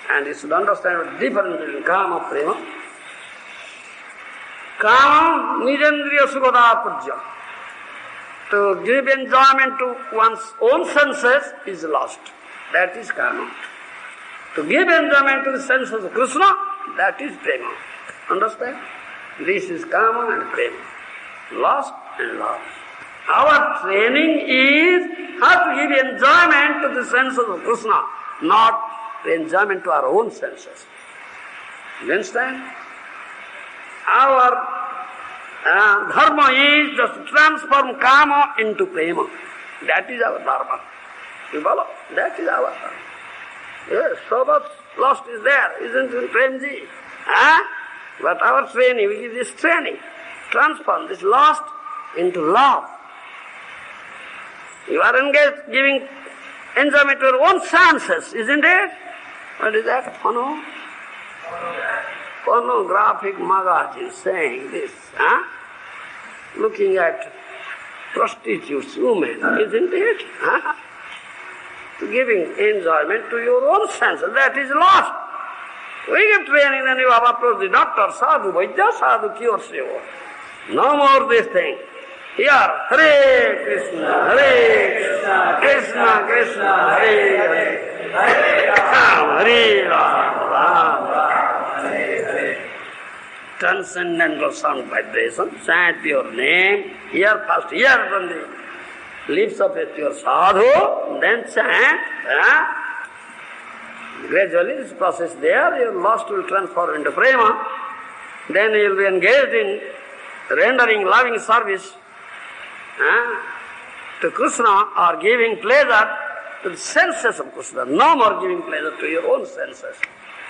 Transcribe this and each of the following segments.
And you should understand the difference between Kāma and Prema. Kāma, nijendriya sukhatapurja. To give enjoyment to one's own senses is lost. That is Kāma. To give enjoyment to the senses of Kṛṣṇa, that is Prema. Understand? This is Kāma and Prema. Lost and lost. Our training is how to give enjoyment to the senses of Kṛṣṇa, not enjoyment to our own senses. You understand? Our dharma is just to transform Kāma into Prema. That is our dharma. You follow? That is our dharma. Yes, so much lost is there, isn't it, Premji? But our training, we give this training, transform this lost into love. You are engaged giving enjoyment to your own senses, isn't it? What is that? Pornographic Maharaj is saying this, looking at prostitutes, women, isn't it? Giving enjoyment to your own senses, that is lost. We give training, then you have approached the doctor, sādhu-vaidya, sadhu cures you. No more this thing. Here, Hare Krishna, Krishna Krishna, Hare Hare, Hare Rama, Hare Hare. Transcendental sound vibration, chant your name, hear first, hear from the lips of your sadhu, then chant. Gradually this process there, your lost will transform into Prema. Then you will be engaged in rendering loving service to Kṛṣṇa or giving pleasure to the senses of Kṛṣṇa. No more giving pleasure to your own senses.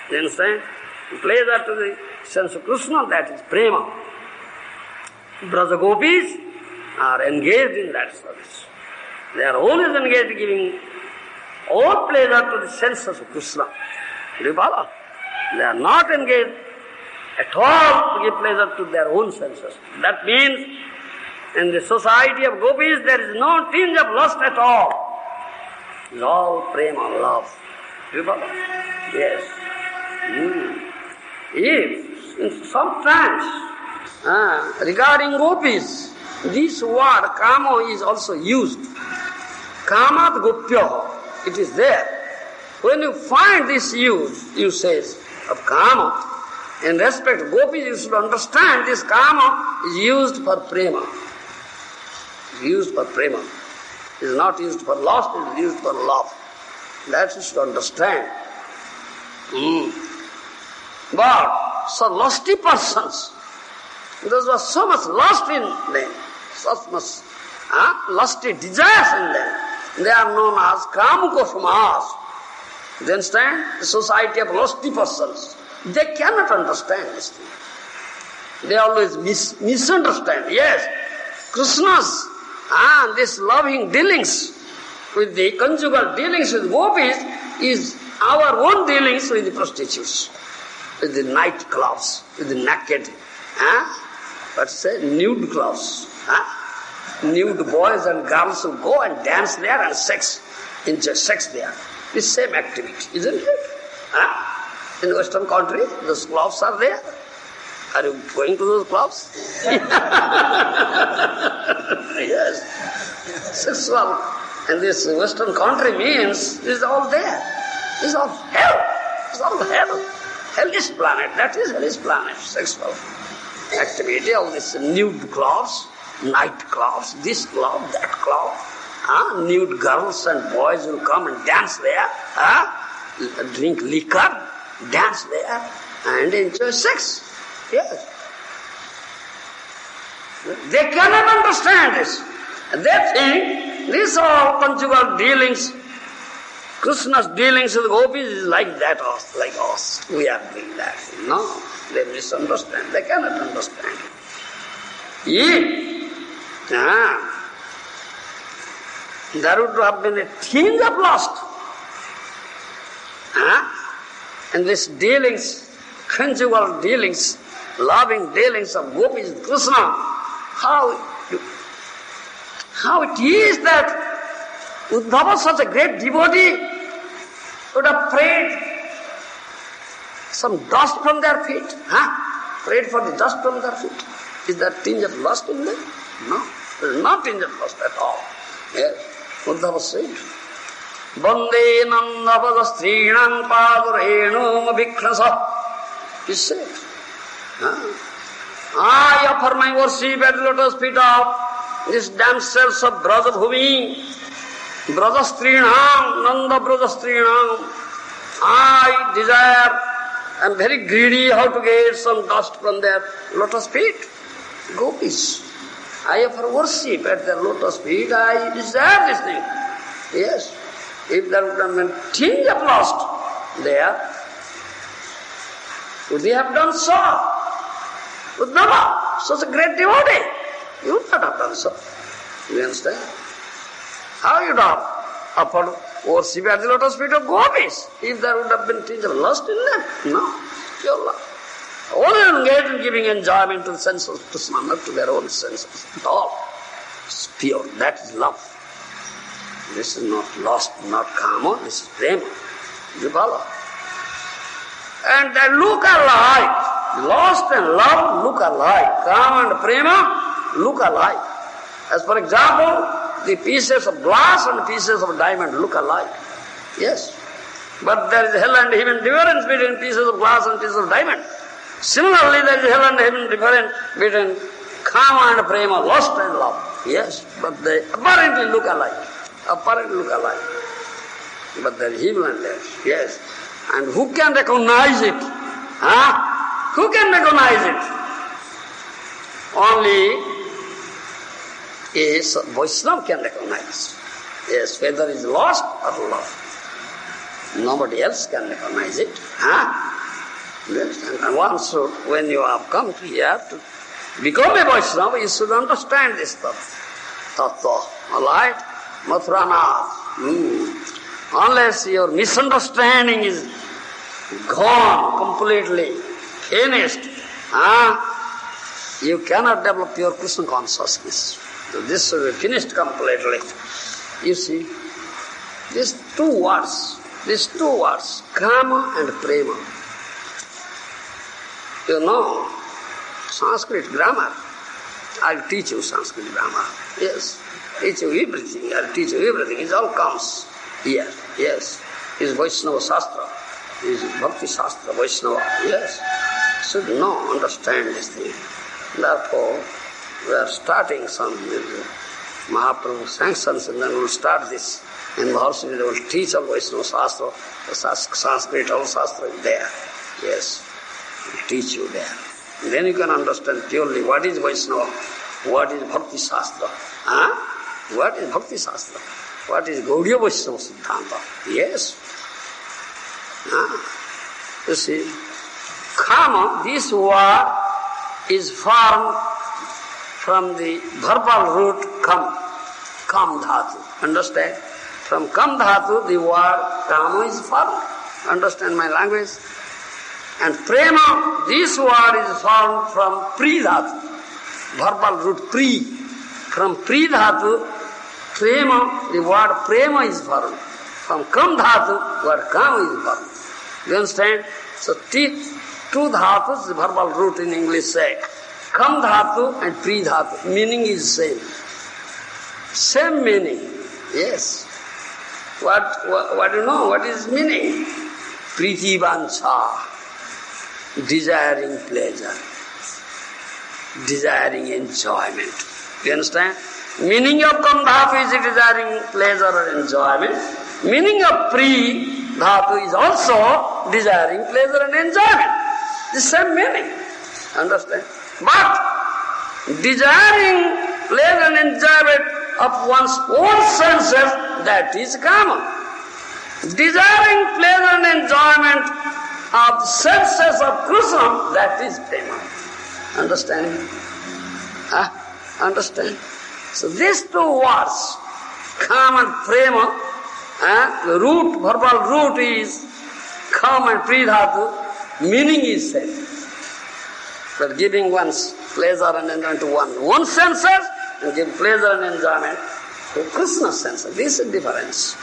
You understand? Pleasure to the sense of Kṛṣṇa, that is Prema. Braja gopīs are engaged in that service. They are always engaged in giving all pleasure to the senses of Kṛṣṇa. Do you follow? They are not engaged at all to give pleasure to their own senses. That means in the society of gopīs there is no tinge of lust at all. It's all Prema, love. Do you follow? Yes. If sometimes regarding gopīs, this word Kāma is also used. Kāmat gopya, it is there. When you find this use of Kāma, in respect of gopīs, you should understand this Kāma is used for Prema. It is used for Prema. It is not used for lust, it is used for love. That you should understand. But so lusty persons, those who are so much lust in them, so much lusty desires in them, they are known as Kāmuka. Do you understand? The society of lusty persons. They cannot understand this thing. They always misunderstand. Yes, Kṛṣṇa's this loving dealings with the conjugal dealings with gopīs is our own dealings with the prostitutes, with the night clubs, with the naked, nude clubs. Nude boys and girls who go and dance there and enjoy sex there. The same activity, isn't it? In Western country, those clubs are there. Are you going to those clubs? Yes. Sexual. And this Western country means it's all there. It's all hell. It's all hell. Hellish planet. That is hellish planet. Sexual activity. All these nude clubs, night clubs, this club, that club. Nude girls and boys will come and dance there. Drink liquor, dance there, and enjoy sex. Yes. They cannot understand this. They think these are conjugal dealings. Kṛṣṇa's dealings with gopīs is like that, like us. We are doing that. No, they misunderstand. They cannot understand. If there would have been a tinge of lust, and these dealings, conjugal dealings, loving dealings of gopīs with Kṛṣṇa, how it is that Uddhava, such a great devotee, would have prayed some dust from their feet. Prayed for the dust from their feet. Is that tinge of lust in them? No, there is not tinge of lust at all. Yes, Buddha was saying. Bande nandavada strinam padurenum bhikṣṇasa. He said, I offer my worship at the lotus feet of these damsels of Brajabhumi, Brajastrinam, Nanda Brajastrinam. I desire, I am very greedy how to get some dust from their lotus feet. Gopis, I offer worship at their lotus feet, I desire this thing. Yes, if there would have been tinge of lust there, would they have done so? Would never. Such a great devotee. You would not have done so. You understand? How you would have offered worship at the lotus feet of gopis if there would have been tinge of lust in them? No. Pure love. Only engaged in giving enjoyment to the sense of Kṛṣṇa, not to their own senses at all. It's pure. That is love. This is not lust, not Kāma, this is Prema. You follow? And they look alike. Lust and love look alike. Kāma and Prema look alike. As for example, the pieces of glass and pieces of diamond look alike. Yes. But there is hell and heaven difference between pieces of glass and pieces of diamond. Similarly, there is hell and heaven difference between Kāma and Prema, lust and love. Yes, but they apparently look alike. Apparently look alike. But there is evil and hell. Yes. And who can recognize it? Who can recognize it? Only a Vaisṇava can recognize. Yes, whether it is lost or love. Nobody else can recognize it. Yes, and once, when you have come to here to become a Vaisṇava, you should understand this tattva. Alright? Mathuranath. Unless your misunderstanding is gone completely, finished, you cannot develop your Krishna consciousness. So this should be finished completely. You see, these two words, Kāma and Prema. You know, Sanskrit grammar. I'll teach you Sanskrit grammar. Yes, teach you everything. I'll teach you everything. It all comes here. Yes, it's Vaiṣṇava Shastra. It's Bhakti Shastra, Vaiṣṇava. Yes, should know, understand this thing. Therefore, we are starting some Mahaprabhu sanctions, and then we'll start this. In Maharaj, they will teach all Vaisṇava Shastra, the Sanskrit, all Shastra is there. Yes, we'll teach you there. And then you can understand purely what is Vaisṇava, what is Bhakti Shastra. What is Bhakti Shastra? What is Gaudiya Vaisṇava Siddhanta? Yes. You see, Kāma, this word is formed from the verbal root kam dhatu. Understand? From kam dhatu, the word Kāma is formed. Understand my language? And Prema, this word is formed from pri dhatu. Verbal root pri. From pri dhatu, Prema, the word Prema is formed. From kam dhatu, word Kāma is formed. You understand? So two dhatus, the verbal root in English say. Kam dhatu and pri dhatu. Meaning is same. Same meaning. Yes. What do you know? What is meaning? Priti vancha. Desiring pleasure. Desiring enjoyment. You understand? Meaning of kam dhatu is desiring pleasure or enjoyment. Meaning of pri dhatu is also desiring pleasure and enjoyment. The same meaning. Understand? But desiring pleasure and enjoyment of one's own senses, that is Kāma. Desiring pleasure and enjoyment of the senses of Kṛṣṇa, that is Prema. Understand? Understand? So these two words, Kāma and Prema, the root, verbal root is Kāma and pri dhatu, meaning is same. But giving one's pleasure and enjoyment to one's senses, and give pleasure and enjoyment to Kṛṣṇa's senses. This is the difference.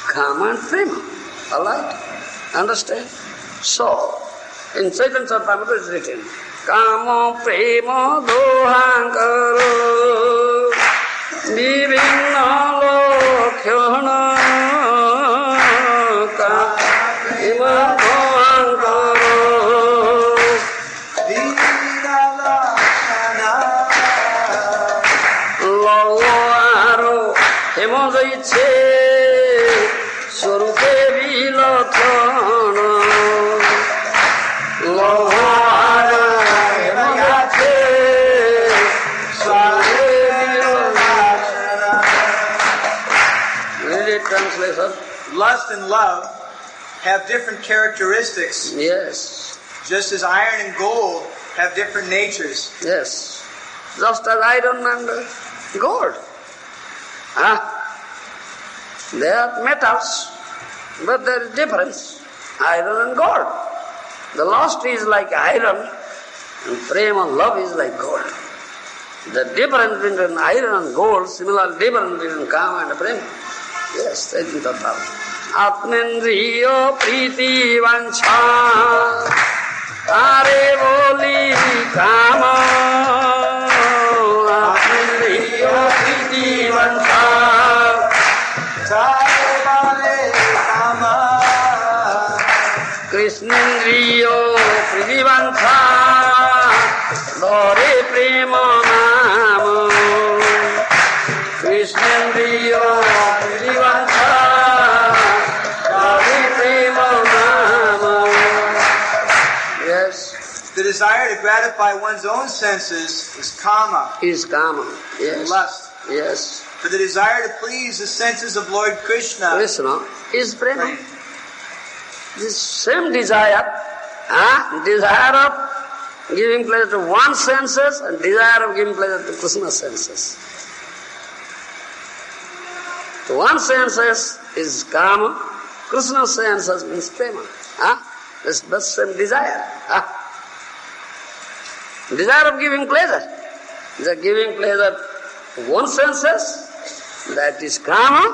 Kāma and Prema. Alright? Understand? So, In Chaitanya Charitamrita it is written, Kāma Prema dohankaro Vivinna lokhyana Kāma dohankaro Vivinna lokhyana Lawaro hemojaiche Swarupe vilakhana Translation. Lust and love have different characteristics. Yes. Just as iron and gold have different natures. Yes. Just as iron and gold. They are metals, but there is difference. Iron and gold. The lust is like iron, and prema, love, is like gold. The difference between iron and gold, similar difference between Kāma and Prema. Yes, Chaitanya. Atmendriyo priti vancha Are boli Kāma Atmendriyo priti vancha Are boli Kāma Krishnendriyo priti vancha Dore prema nama Krishnendriyo The desire to gratify one's own senses is Kāma. Is Kāma, yes. Lust. Yes. For the desire to please the senses of Lord Kṛṣṇa. Krishna is Prema. This same desire, desire of giving pleasure to one's senses and desire of giving pleasure to Kṛṣṇa's senses. To one's senses is Kāma, Kṛṣṇa's senses means Prema. That's the same desire. Desire of giving pleasure. The giving pleasure to one's senses, that is Kāma.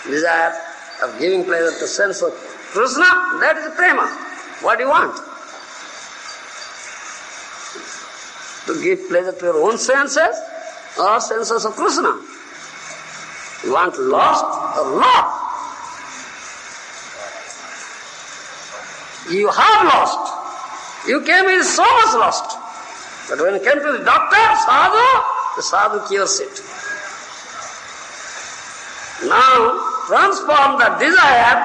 Desire of giving pleasure to sense of Kṛṣṇa, that is Prema. What do you want? To give pleasure to your own senses or senses of Kṛṣṇa? You want lust or love? You have lost. You came with so much lust. But when you came to the doctor, the sadhu cures it. Now, transform the desire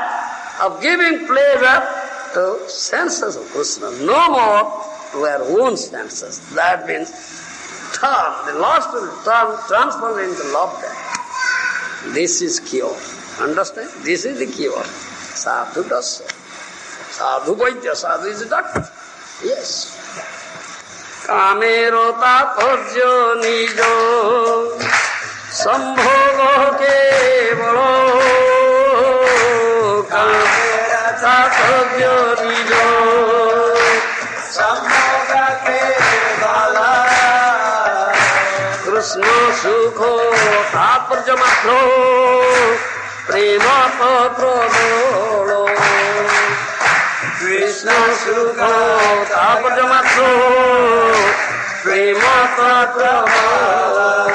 of giving pleasure to senses of Kṛṣṇa. No more to our own senses. That means the lust will transform into love then. This is cure. Understand? This is the cure. Sadhu does so. Sādhu-vaidya, sadhu is a doctor. Yes. Kāmero tāpajya nijo sambhoga kevalo Kāmera tāpajya nijo sambhoga kevala Kṛṣṇa sukho tāpajya matro Prema pradolo Kṛṣṇa sukho tāpajya matro Prema pradolo.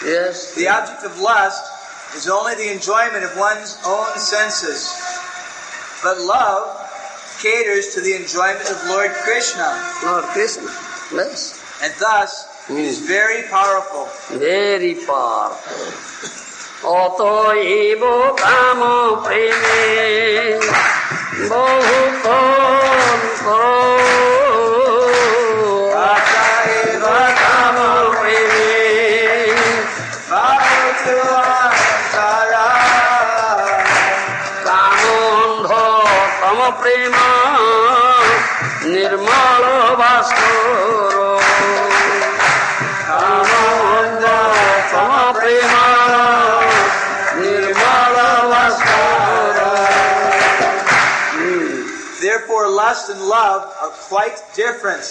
Yes. The object of lust is only the enjoyment of one's own senses. But love caters to the enjoyment of Lord Kṛṣṇa. Lord Kṛṣṇa, yes. And thus, it is very powerful. Very powerful. Oto evo Kāma preme bahukam karo Ata eva Kāma preme bahukantara Kāmondho Kāma prema nirmala vaskoro Kāmondho Kāma prema Therefore, lust and love are quite different.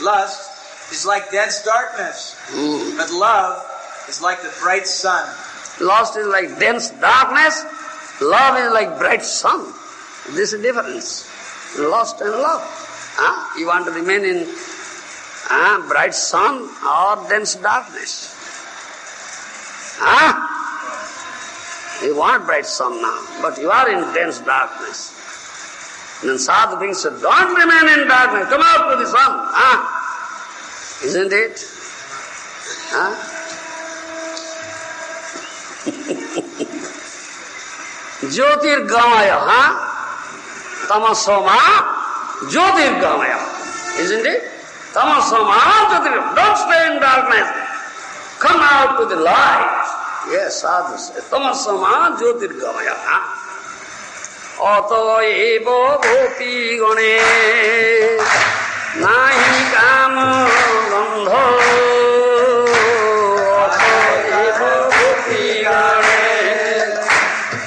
Lust is like dense darkness, but love is like the bright sun. Lust is like dense darkness, love is like bright sun. This is the difference. Lost and love. You want to remain in bright sun or dense darkness? You want bright sun now, but you are in dense darkness. And then sadhu brings you, don't remain in darkness, come out to the sun. Isn't it? Jyotirgamaya, tamasoma, jyotirgamaya. Isn't it? Tamasoma, jyotirgamaya. Don't stay in darkness. Come out to the light. Yes, sadhu says, tamasoma, jyotirgamaya. Ato eva bhoti gane nahi kāma gandho. Ato eva bhoti gane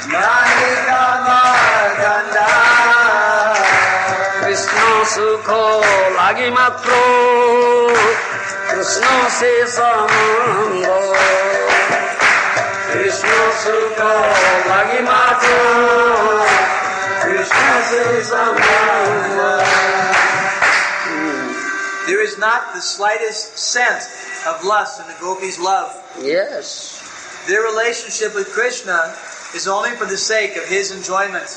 nahi kāma gandha. Krishna sukho lagi matro, Krishna se samandho. Krishna sukho lagi matro, there is not the slightest scent of lust in the gopis' love. Yes. Their relationship with Krishna is only for the sake of his enjoyment.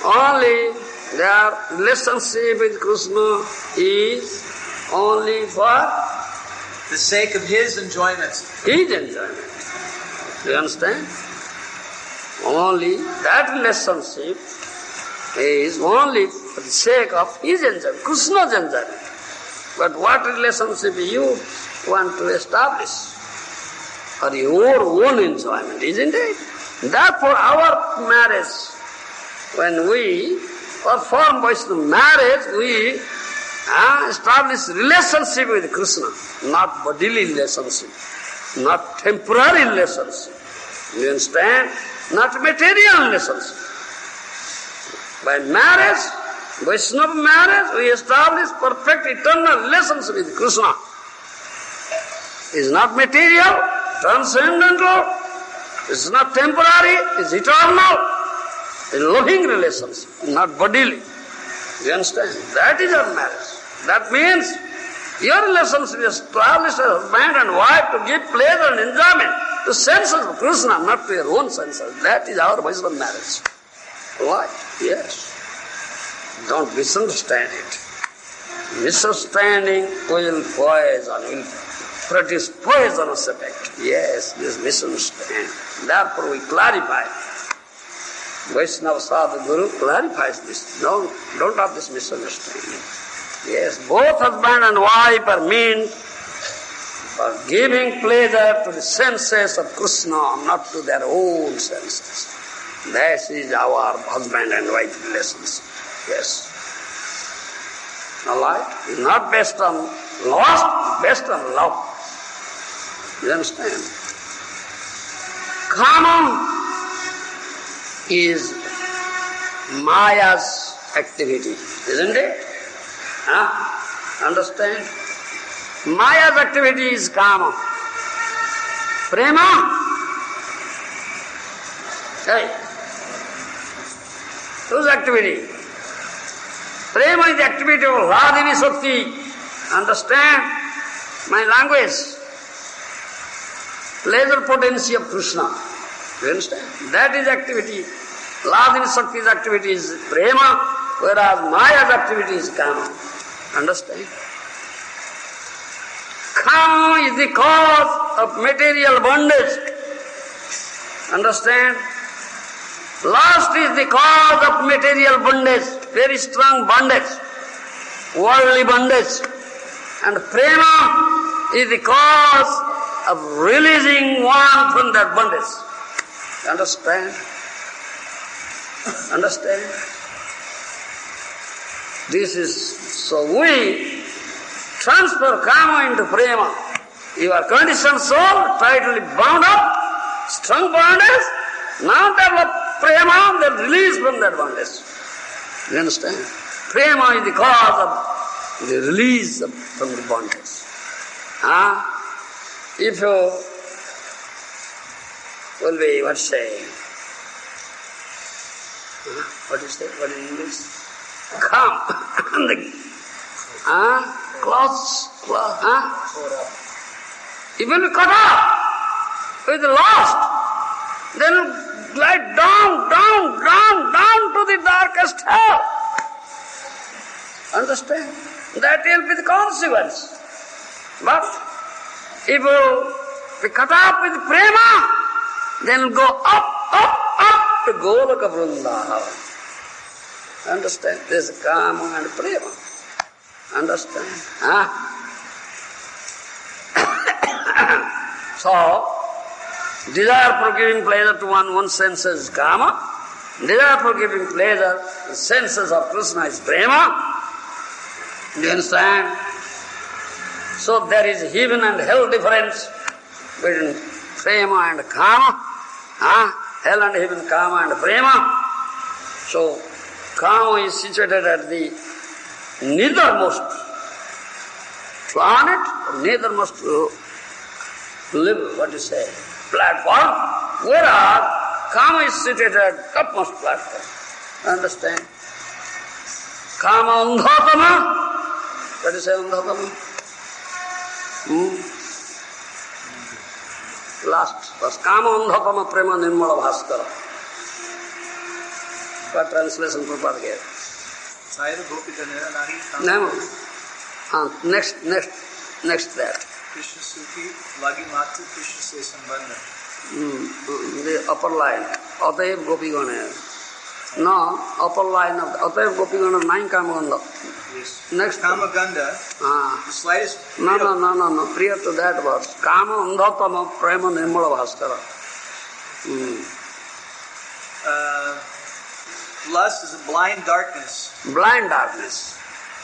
Only their relationship with Krishna is only for the sake of his enjoyment. His enjoyment. Do you understand? Only that relationship is only for the sake of his enjoyment, Krishna's enjoyment. But what relationship you want to establish for your own enjoyment, isn't it? Therefore our marriage, when we perform Vaishnava marriage, we establish relationship with Krishna, not bodily relationship, not temporary relationship. You understand? Not material relationship. By marriage, Vaishnava marriage, we establish perfect eternal relationship with Krishna. It's not material, transcendental, it's not temporary, it's eternal. It's a loving relationship, not bodily. You understand? That is our marriage. That means your relationship is established as husband and wife to give pleasure and enjoyment to senses of Krishna, not to your own senses. That is our Vaishnava marriage. Why? Yes. Don't misunderstand it. Misunderstanding will produce poisonous effect. Yes, this misunderstanding. Therefore we clarify. Vaishnava Sadhu Guru clarifies this. Don't have this misunderstanding. Yes, both husband and wife are meant for giving pleasure to the senses of Kṛṣṇa, not to their own senses. That is our husband and wife relationship. Yes. All right? It's not based on lust, it's based on love. You understand? Kāma is Maya's activity, isn't it? Understand? Maya's activity is Kāma. Prema? Hey. Whose activity? Prema is the activity of Radhini Shakti. Understand? My language. Pleasure potency of Kṛṣṇa. You understand? That is activity. Radhini Shakti's activity is Prema, whereas Maya's activity is Kāma. Understand? Kāma is the cause of material bondage. Understand? Lust is the cause of material bondage, very strong bondage, worldly bondage. And Prema is the cause of releasing one from that bondage. Understand? Understand? This is, so we transfer Kāma into Prema. Your conditioned soul, tightly bound up, strong bondage, now develop Prema, then release from that bondage. You understand? Prema is the cause of the release from the bondage. If you will be, what is that? What is English? come. Clothes, if you cut off with the lust, then glide down to the darkest hell. Understand? That will be the consequence. But if you cut off with prema, then go up to Golaka Vrindavan. Understand? This is Kāma and Prema. Understand? So, desire for giving pleasure to one's senses is Kāma. Desire for giving pleasure to the senses of Kṛṣṇa is Prema. Do you understand? So there is heaven and hell difference between Prema and Kāma. Hell and heaven, Kāma and Prema. So Kāma is situated at the nethermost planet, or nethermost level, platform, whereas Kāma is situated at topmost platform. Understand? Kāma andhatama. What is andhatama? Last was Kāma andhatama prema nirmala bhaskara. What translation Prabhupada gave? No. Next that. Krishna Sukhi, Lagi Matu, Krishna Se Sambandha. The upper line. Ataev Gopigana. No, upper line of Ataev Gopigana 9 Kāma. Yes. Next. Kāma Ganda. The slightest. No. Prior to that verse. Kāma andhatama prema nirmala bhaskara. Lust is a blind darkness. Blind darkness.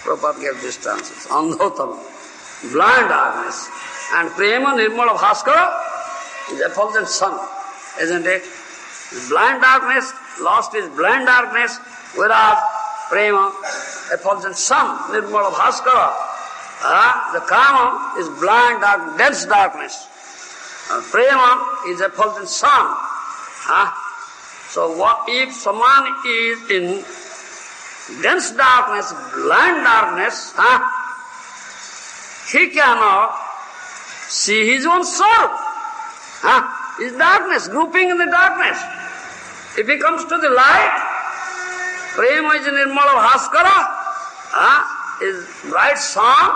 Prabhupada gave this translation. Andhatama. Blind darkness. And prema nirmala bhaskara is effulgent sun. Isn't it? Blind darkness, lust is blind darkness, whereas prema, effulgent sun, nirmala bhaskara. The Kāma is blind dark, dense darkness. Prema is effulgent sun. So what if someone is in dense darkness, blind darkness, he cannot see his own soul. His darkness, grouping in the darkness. If he comes to the light, Prema is nirmala bhaskara, is bright sun.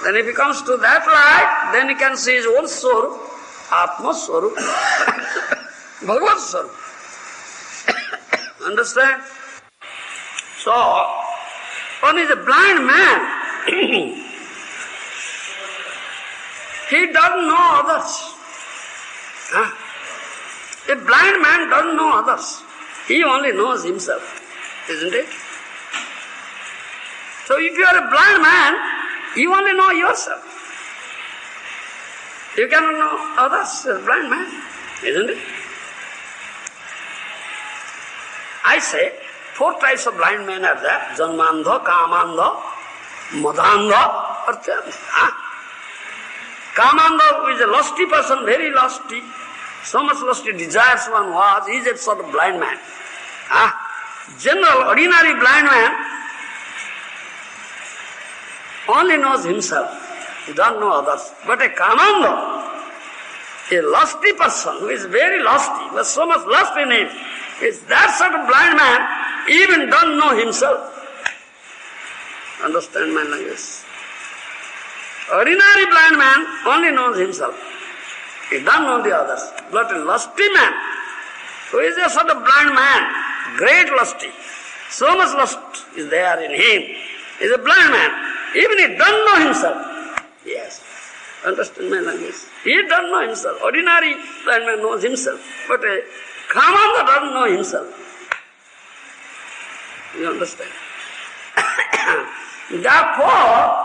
Then if he comes to that light, then he can see his own soul, Atma Swarup, Bhagavad Swarup. Understand? So, one is a blind man. He doesn't know others. A blind man doesn't know others. He only knows himself. Isn't it? So if you are a blind man, you only know yourself. You cannot know others as a blind man. Isn't it? I say, 4 types of blind men are there. Janmandha, Kāmandha, Madhandha, or Kāmandha is a lusty person, very lusty. So much lusty desires one was, he is a sort of blind man. General, ordinary blind man only knows himself. He doesn't know others. But a Kāmandha, a lusty person who is very lusty, with so much lust in him, is that sort of blind man, even doesn't know himself. Understand my language? Ordinary blind man only knows himself. He doesn't know the others. But a lusty man, who is a sort of blind man, great lusty, so much lust is there in him, is a blind man. Even he doesn't know himself. Yes. Understand my language? He doesn't know himself. Ordinary blind man knows himself. But a Kāmandha doesn't know himself. You understand? Therefore,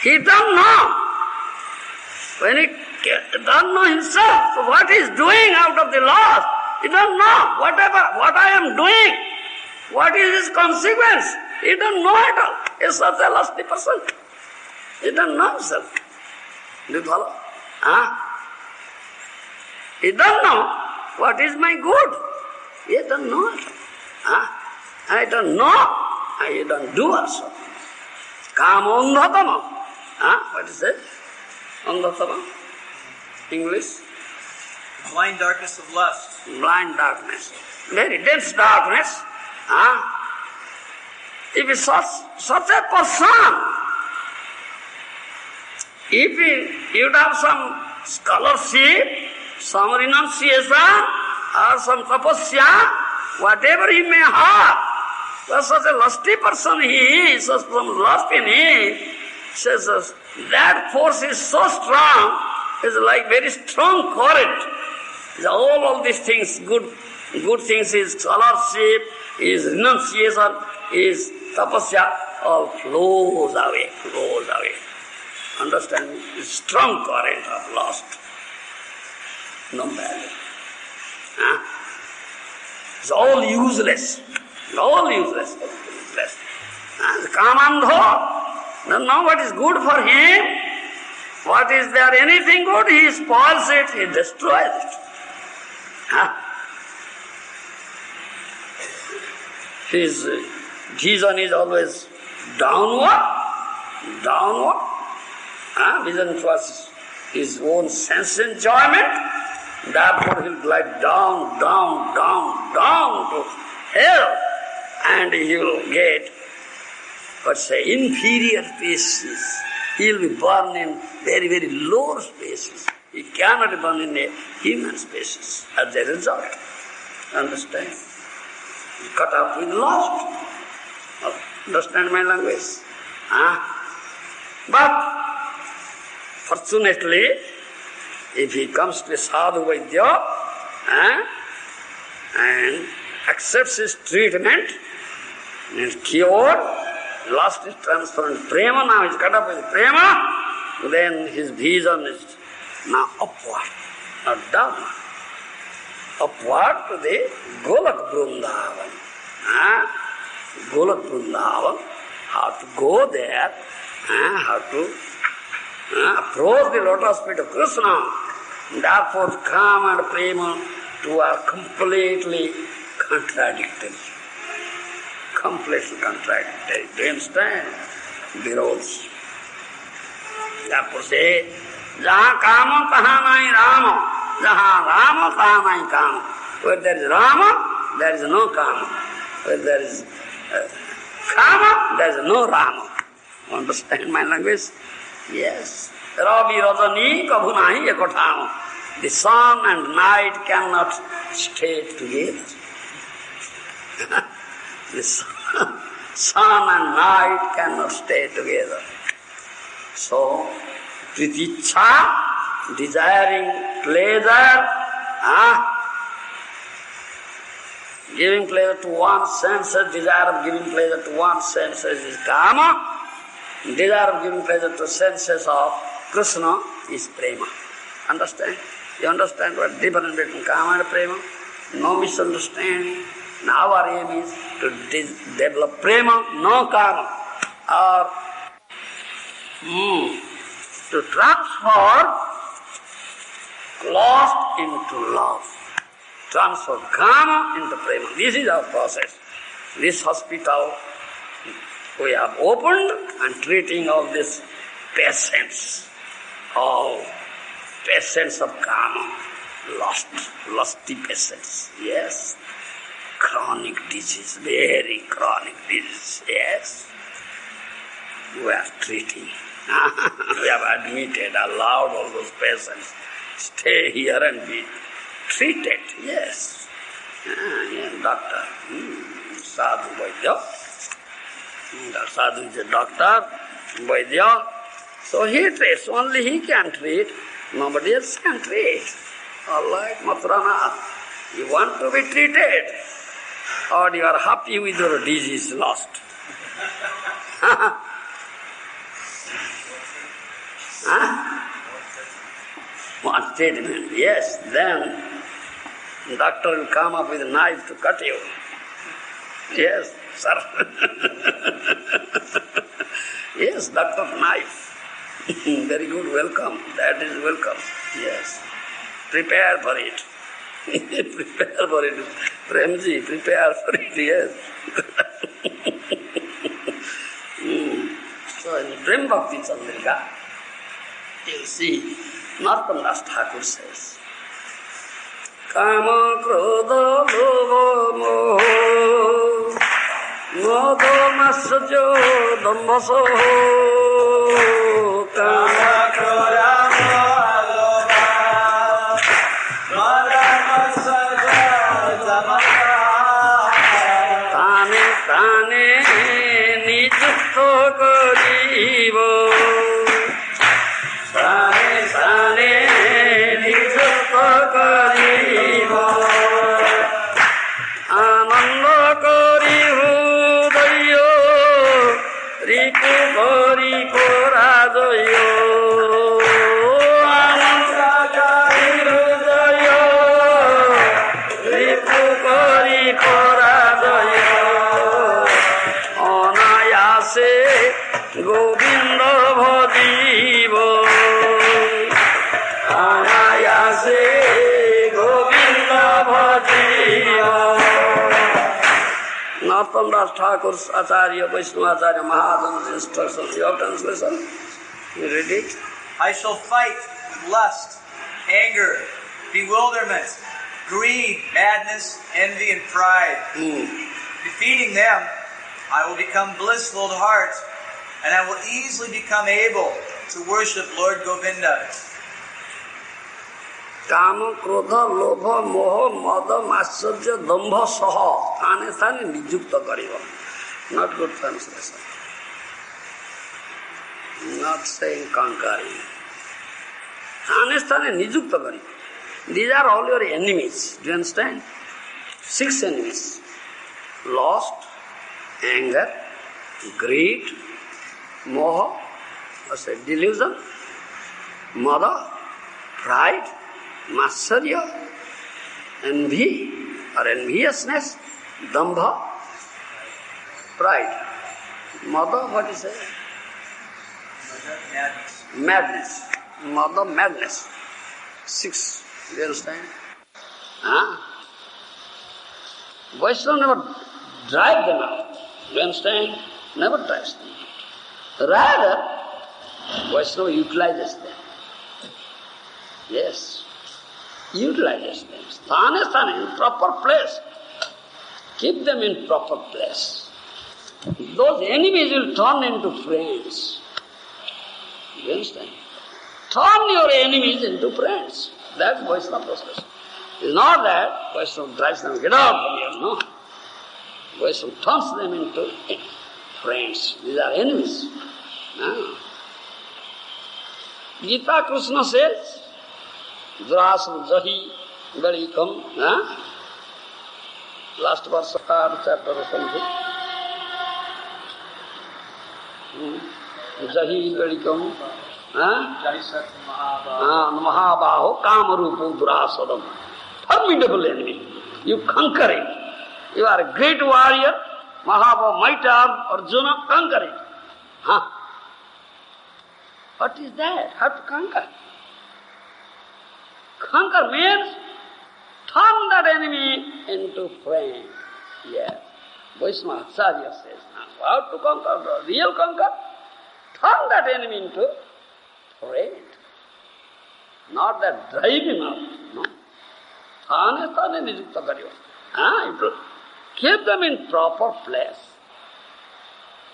he doesn't know. When he doesn't know himself, so what he is doing out of the loss, he doesn't know. What I am doing, what is his consequence, he doesn't know at all. He is such a lusty person. He doesn't know himself. Do you follow? He doesn't know what is my good. He doesn't know it. I don't know, I don't do also. Kāma andhatama. What is it? Andhatama? English? Blind darkness of lust. Blind darkness. Very dense darkness. If it's such a person, if you'd have some scholarship, some renunciation, or some tapasya, whatever he may have, but such a lusty person he is, such some lust in him, says that force is so strong, it's like very strong current. All these things, good things, is scholarship, is renunciation, is tapasya, all flows away. Understand me? It's strong current of lust. No value. It's all useless. Kāmandho doesn't know what is good for him. What is there anything good? He spoils it, he destroys it. His vision is always downward. Vision towards his own sense enjoyment. Therefore he will glide down to hell, and he will get, inferior spaces. He will be born in very, very low spaces. He cannot be born in a human spaces as a result. Understand? He cut off with lust. Understand my language? But fortunately, if he comes to a sādhu-vaidya and accepts his treatment and is cured, lust is transformed to Prema, now he's cut up with Prema, then his vision is now upward, not downward. Upward to the Golak Vrindavan. Golak Vrindavan, how to go there, how to approach the lotus feet of Kṛṣṇa. Therefore, Kāma and Prema, two are completely contradictory. Completely contradictory. Do you understand? The roles. Therefore say, Jaha Kāma, taha nahi Rama. Jaha Rama, taha nahi Kāma. Where there is Rama, there is no Kāma. Where there is Kāma, there is no Rama. Understand my language? Yes. Ravi Rajani kabhu nahi ekothama. The sun and night cannot stay together. The sun and night cannot stay together. So, pritichha, desiring pleasure, giving pleasure to one's senses, desire of giving pleasure to one's senses is Kāma. Desire of giving pleasure to senses of Kṛṣṇa is Prema. Understand? You understand what difference between Kāma and Prema? No misunderstanding. Now our aim is to develop Prema, no Kāma. Or to transform lust into love. Transform Kāma into Prema. This is our process. This hospital we have opened and treating all these patients, all patients of Kāma, lusty patients, yes. Chronic disease, very chronic disease, yes. We are treating. We have admitted, allowed all those patients stay here and be treated, yes. Doctor, sādhu-vaidya. Sadhu is a doctor, Vaidya. So he treats, only he can treat, nobody else can treat. All right, Matrana, you want to be treated, or you are happy with your disease lost? One treatment, yes, then the doctor will come up with a knife to cut you. Yes, sir. Yes, doctor knife. Very good, welcome. That is welcome. Yes. Prepare for it. Prepare for it. Premji, prepare for it, yes. Prem Bhakti Chandrika, you see, Narottam Das Thakur says, Kāma krodha lobha moha Mada matsarya dambha soha Kāma krodha lobha mada matsarya dambha soha Tāne tāne nijukta kariva Tāne tāne nijukta kariva Ananda kari hudaya Ripu kari koradayo Ananda kari hudaya Ripu kari koradayo Anayase Govinda bhajiva Anayase Govinda bhajiva Narottam Das Thakur's Acharya, Vaishnava Acharya Mahajan's instructions. You have translation? You read it? I shall fight with lust, anger, bewilderment, greed, madness, envy, and pride. Defeating them, I will become blissful at heart, and I will easily become able to worship Lord Govinda. Kāma krodha lobha moha mada matsarya dambha saha Thane thane nijukta kariva. Not good translation. Not saying conquering. Thane thane nijukta kariva. These are all your enemies. Do you understand? 6 enemies. Lust, anger, greed, moha, delusion, mada, pride, matsarya, envy or enviousness, dambha, pride. Mada, what is it? Madness. Mada, madness. 6. Do you understand? Vaishnava never drive them out. Do you understand? Never drives them out. Rather, Vaishnava utilizes them. Yes. Utilizes them. Sthane, in proper place. Keep them in proper place. Those enemies will turn into friends. You understand? Turn your enemies into friends. That's Vaishnava process. It's not that Vaishnava drives them, get out from here, no. Vaishnava turns them into friends. These are enemies. No. Gita Kṛṣṇa says, Durāsana jahi velikam, last verse of our chapter or something. Jahi velikam, Mahabaho Kāma-rūpo Durāsanam. Formidable enemy. You conquer it. You are a great warrior. Mahabaho, might arm, Arjuna, conquer it. What is that? How to conquer? Conquer means turn that enemy into friend. Yes. Vaishnava Acharya says, how to conquer? The real conquer? Turn that enemy into friend. Not that drive him out. No. Thane nijukta kariva. Keep them in proper place.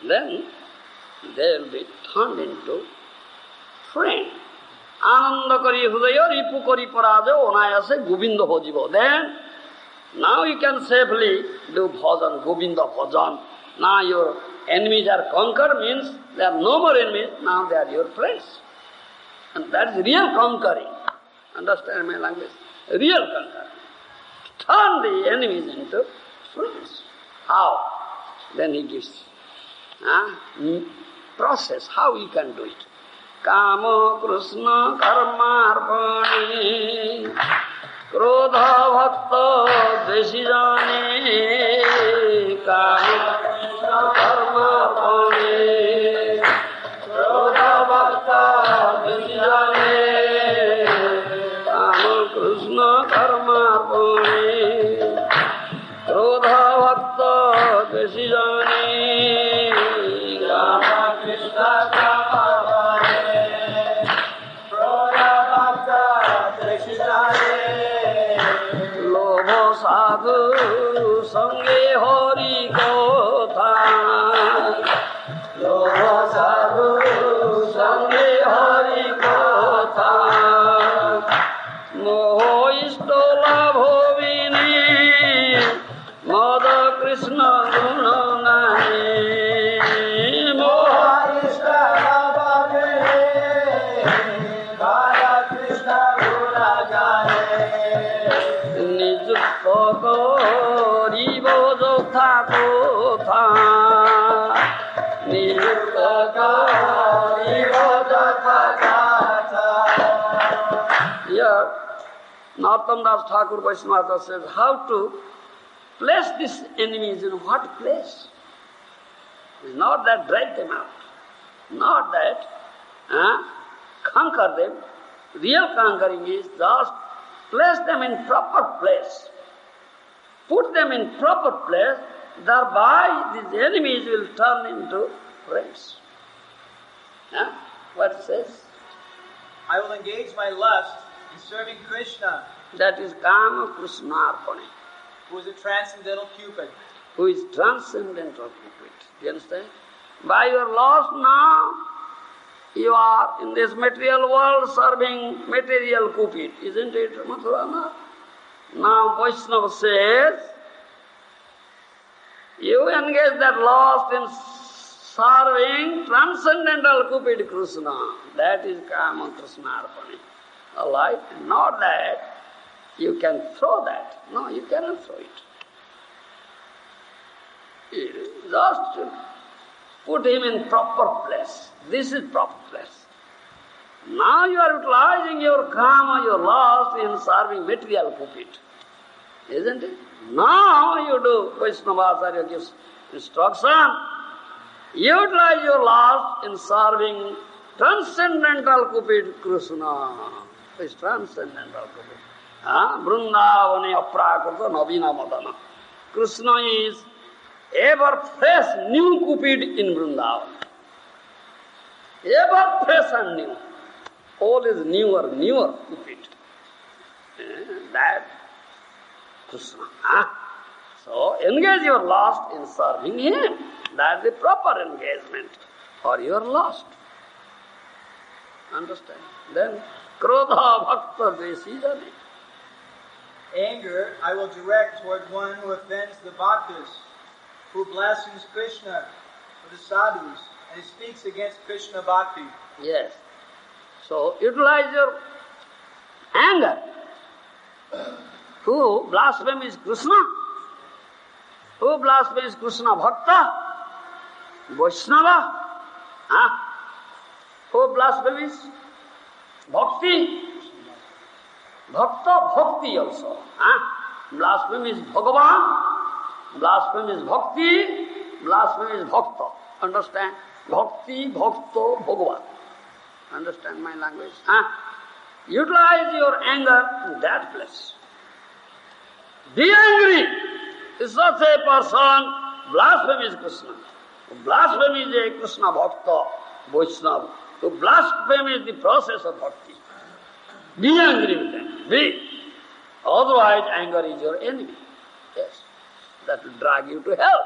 Then they will be turned into friend. Ananda kari hudaya, ripu kari parāja, onayase Govinda bhajiva. Then, now you can safely do bhajan, Govinda bhajan. Now your enemies are conquered, means they are no more enemies, now they are your friends. And that is real conquering. Understand my language? Real conquering. Turn the enemies into friends. How? Then he gives process, how you can do it. Kāma Kṛṣṇa karmarpani krodha bhakta dveshijane Kāma Kṛṣṇa karmarpani krodha bhakta dveshijane Kāma Kṛṣṇa karmarpani krodha bhakta dveshijane Kāma Kṛṣṇa karmarpani sadhu sange hari kotha. Yoga sadhu sange hari kotha. Moho istola bhovini mada krishna guna nani. Moho istola bhovini mada krishna guna jane. Nijukta karibo jotha kotha. Nijukta karibo jotha kotha. Here, Narottam Das Thakur Vaishnava says how to place these enemies in what place. It's not that drive them out, not that conquer them. Real conquering is just place them in proper place. Put them in proper place, thereby these enemies will turn into friends. What it says? I will engage my lust in serving Krishna, That is Kāma Kṛṣṇa, who is a transcendental Cupid. who is transcendental Cupid. Do you understand? By your lust now, you are in this material world serving material Cupid, isn't it, Mathurana? Now Vaishnava says, you engage that lust in serving transcendental Cupid Kṛṣṇa. That is Kāma Kṛṣṇa. Alright? Not that you can throw that. No, you cannot throw it. Just put him in proper place. This is proper place. Now you are utilizing your Kāma, your lust in serving material Cupid. Isn't it? Now you do, Vaisṇavacārya gives instruction. Utilize your lust in serving transcendental Cupid Kṛṣṇa. It's transcendental Cupid. Vrindavane aprakrita navina madana. Kṛṣṇa is ever fresh new Cupid in Vrindavan. Ever fresh and new. All is newer Cupid. That Kṛṣṇa. So engage your lust in serving him. That's the proper engagement for your lust. Understand? Then krodha bhakta dveshidane. Anger I will direct toward one who offends the bhaktas, who blasphemes Krishna or the sadhus, and he speaks against Krishna bhakti. Yes. So utilize your anger. Who blasphemes Krishna? Who blasphemes Krishna Bhakta? Vaiṣṇava? Who blasphemes Bhakti? Bhakta Bhakti also. Blasphemies Bhagavan, blasphemies Bhakti, blasphemies Bhakta. Understand? Bhakti, Bhakta, Bhagavan. Understand my language? Utilize your anger in that place. Be angry. Is such a person blasphemies Krishna. Blasphemies a Krishna Bhakta, Vaisṇava. To blaspheme is the process of bhakti. Be angry with them. Be. Otherwise, anger is your enemy. Yes. That will drag you to hell.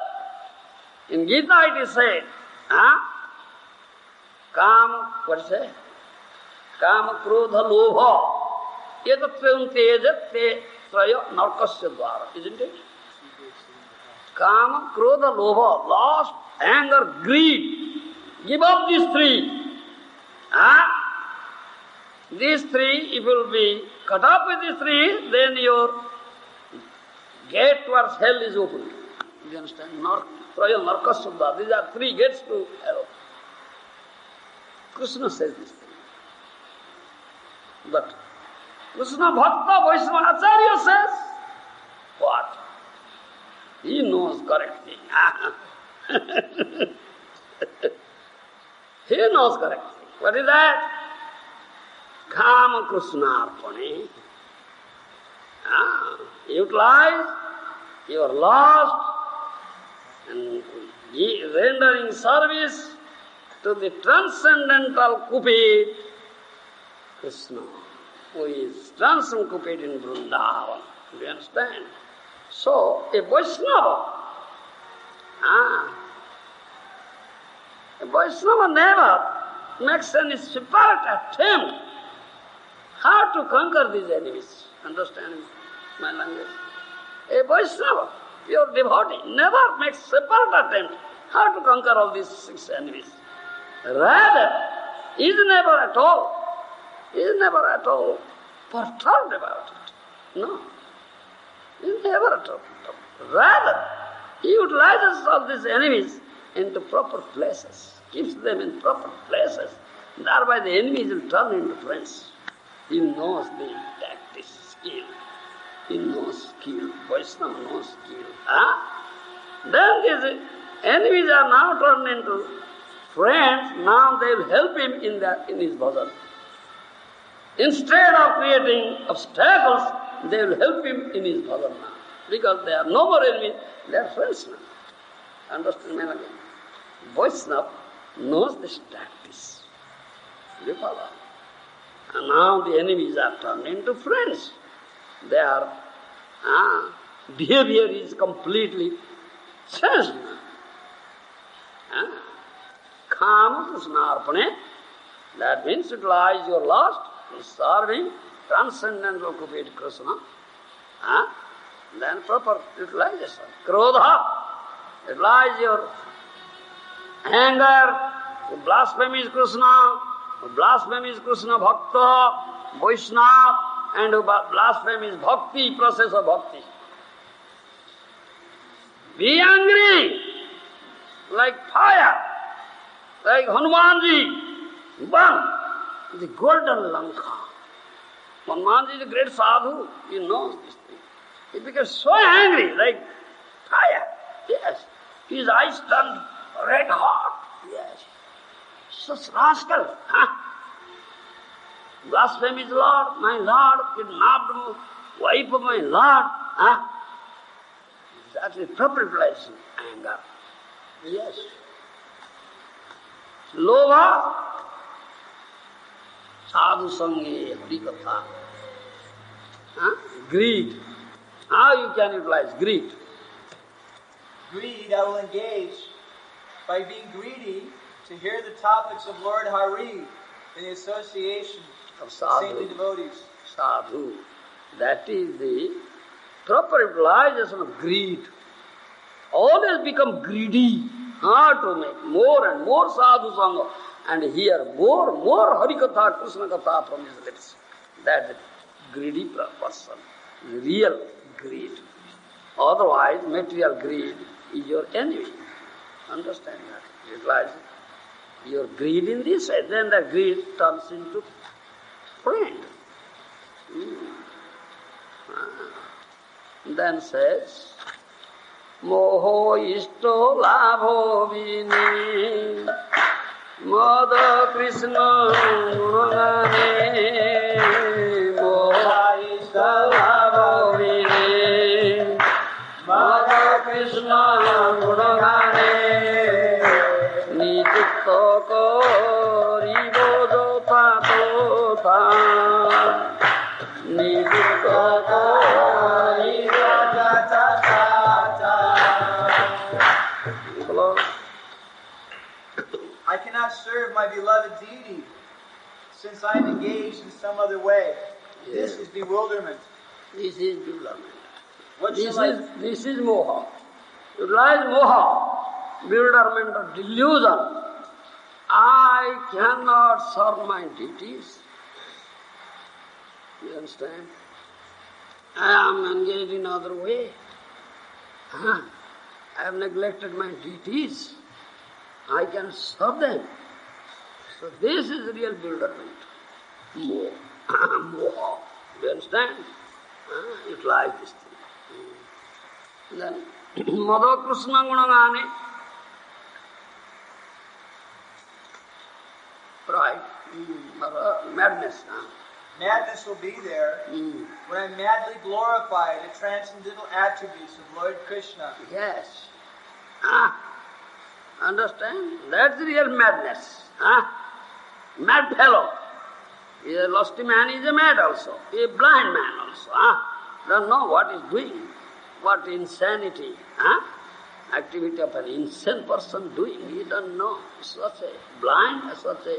In Gita it is said, Kāma, what is it? Kāma, Krodha, Lobha. Etatvam tejat te traya narkasya dvara. Isn't it? Kāma, Krodha, Lobha. Lust, anger, greed. Give up these three. These three, if you will be cut up with these three, then your gate towards hell is open. You understand? Traya narkasya. These are three gates to hell. Krishna says this thing. But Krishna Bhakta Vaisṇavacārya says, what? He knows correct thing. He knows correct thing. What is that? Kāma Kṛṣṇārpane. Utilize your lust and rendering service to the transcendental Cupid, Kṛṣṇa, who is transcendental Cupid in Vrindavan. Do you understand? So, a Vaishnava, a Vaishnava never makes any separate attempt how to conquer these enemies. Understand my language? A Vaishnava, pure devotee, never makes separate attempt how to conquer all these 6 enemies. Rather, is never at all perturbed about it. No. He is never at all perturbed. Rather, he utilizes all these enemies into proper places, keeps them in proper places. Thereby the enemies will turn into friends. He knows the tactics, skill. He knows skill. Vaishnava knows skill. Then these enemies are now turned into friends. Now they will help him in his bhajan. Instead of creating obstacles, they will help him in his bhajan now. Because they are no more enemies, they are friends now. Understand me again? Vaishnava knows this tactics. You follow? And now the enemies are turned into friends. Their behavior is completely changed now. Kāma Kṛṣṇa arpane, that means utilize your lust in serving transcendental gopīs Kṛṣṇa. Then proper utilization. Krodha, utilize your anger, to blaspheme is Kṛṣṇa, blaspheme is Kṛṣṇa bhakta, Vaishnava, and blaspheme is bhakti, process of bhakti. Be angry, like fire, like Hanumanji, burn the golden Lanka. Hanumanji is a great sadhu, he knows this thing. He becomes so angry, like fire, yes. His eyes turned red hot, yes. Such rascal, blaspheme is Lord, my Lord, kidnapped wife of my Lord, Exactly, proper place, anger, yes. Lova, sādhu-vaidya, hari-katha. Greed. How you can utilize greed? Greed, I will engage by being greedy to hear the topics of Lord Hari in the association of saintly devotees. Sadhu. That is the proper utilization of greed. Always become greedy. To make more and more sadhu sangha and hear more hari-katha, Kṛṣṇa-katha from his lips. That is greedy person, real greed. Otherwise, material greed is your enemy. Understand that? Utilize your greed in this way, then the greed turns into friend. Then says, Moho isto labho vini Mada Krishna gunagane Moho isto labho vini Mada Krishna gunagane Nititto koribo jota tota Nititto koribo jota I cannot serve my beloved deity since I am engaged in some other way. Yes. This is bewilderment. This is bewilderment. This is moha. Utilize moha, bewilderment or delusion. I cannot serve my deities. You understand? I am engaged in other way. I have neglected my deities. I can serve them. So this is real bewilderment. Moha. Moha. Do you understand? Utilize this thing. Then, Madho Kṛṣṇa gunagane. Right. Madness. Madness will be there when I madly glorify the transcendental attributes of Lord Krishna. Yes. Understand? That's the real madness. Mad fellow. A lusty man is a mad also. A blind man also. Doesn't know what he's doing. what insanity, huh? Activity of an insane person doing. You don't know. Such a blind, such a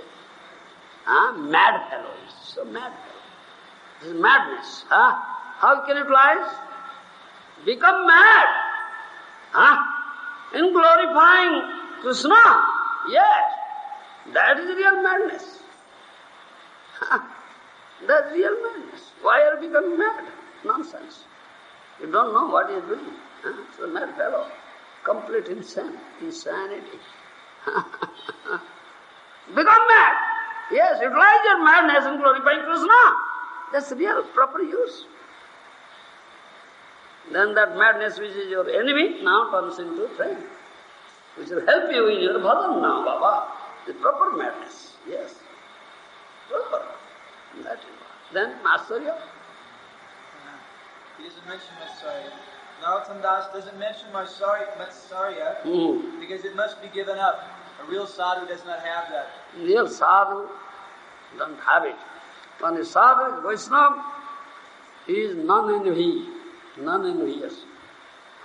mad fellow. He's so mad fellow. This is madness. Huh? How can it rise? Become mad. Huh? In glorifying Kṛṣṇa. Yes. That is real madness. That's real madness. Why are you becoming mad? Nonsense. You don't know what you are doing. It's a mad fellow. Complete insanity. Become mad. Yes, utilize your madness in glorifying Kṛṣṇa. That's real, proper use. Then that madness which is your enemy now turns into a friend, which will help you in your bhajan now, Baba. The proper madness, yes. Proper. That is what. Then Masterya. He doesn't mention Matsarya. Narottam Das doesn't mention Matsarya because it must be given up. A real sadhu does not have that. Real sadhu doesn't have it. When a sadhu is Vaishnava, he is non-envious.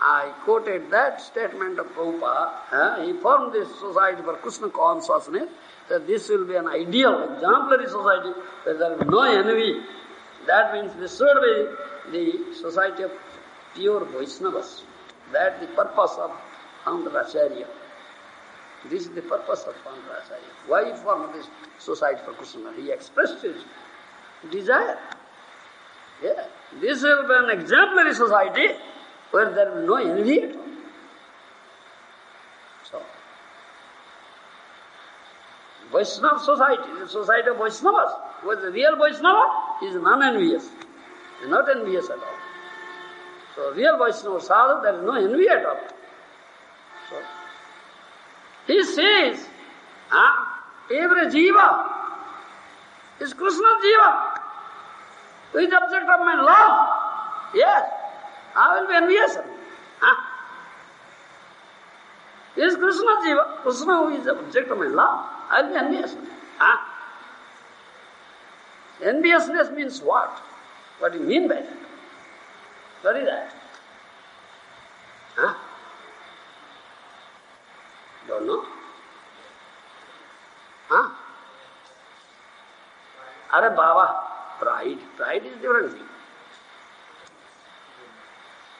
I quoted that statement of Prabhupada. He formed this society for Kṛṣṇa consciousness, that this will be an ideal, exemplary society where there will be no envy. That means this should be the society of pure Vaishnavas. That is the purpose of founder Acharya. This is the purpose of founder Acharya. Why he formed this society for Kṛṣṇa? He expressed his desire. Yeah. This will be an exemplary society where there will be no envy at all. So, Vaishnava society, the society of Vaishnavas, where the real Vaishnava is non-envious. He is not envious at all. So, real Vaishnava sadhu, there is no envy at all. So, he says, every jiva is Kṛṣṇa jiva. Who is the object of my love? Yes, I will be envious. He is Kṛṣṇa jiva. Kṛṣṇa who is the object of my love. I will be envious. Enviousness means what? What do you mean by that? What is that? Don't know? Are Baba, pride is different thing.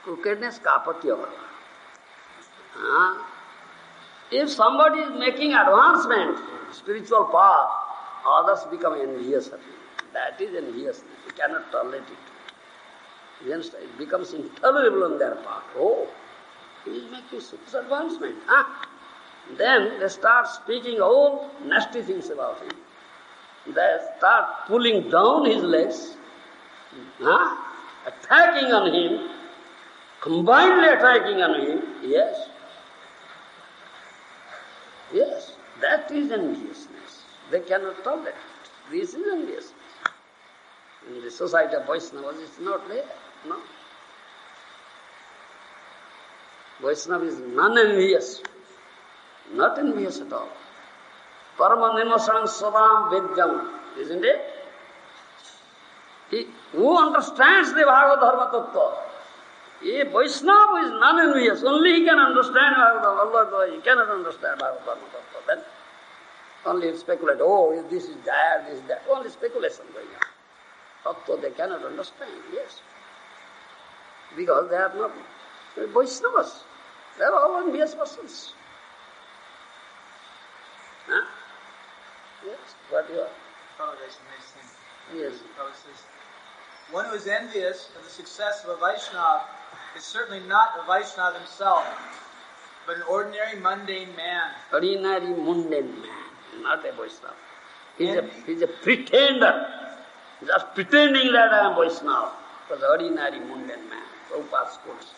Crookedness, kapatya. If somebody is making advancement, spiritual path, others become envious of him. That is enviousness. You cannot tolerate it. It becomes intolerable on their part. Oh, he is making such advancement. Then they start speaking all nasty things about him. They start pulling down his legs, attacking on him, combinedly attacking on him. Yes. Yes, that is enviousness. They cannot tolerate it. This is enviousness. In the society of Vaishnavas, it's not there. No. Vaishnava is non-envious. Not envious at all. Parama nimasang sadam vedyam. Isn't it? Who understands the Bhagavad Dharma Tattva? A Vaishnava is non-envious. Only he can understand Bhagavad Dharma. He cannot understand Bhagavad Dharma Tattva. Then only speculate. Oh, this is that, this is that. Only speculation going on. Tattva they cannot understand. Yes. Because they are not Vaishnavas. They are all envious persons. Yes, what you are? Yes. One who is envious of the success of a Vaishnava is certainly not a Vaishnava himself, but an ordinary mundane man. Ordinary mundane man, not a Vaishnava. He's a pretender. Just pretending that I am Vaishnava. For the ordinary mundane man. Prabhupada's quotes.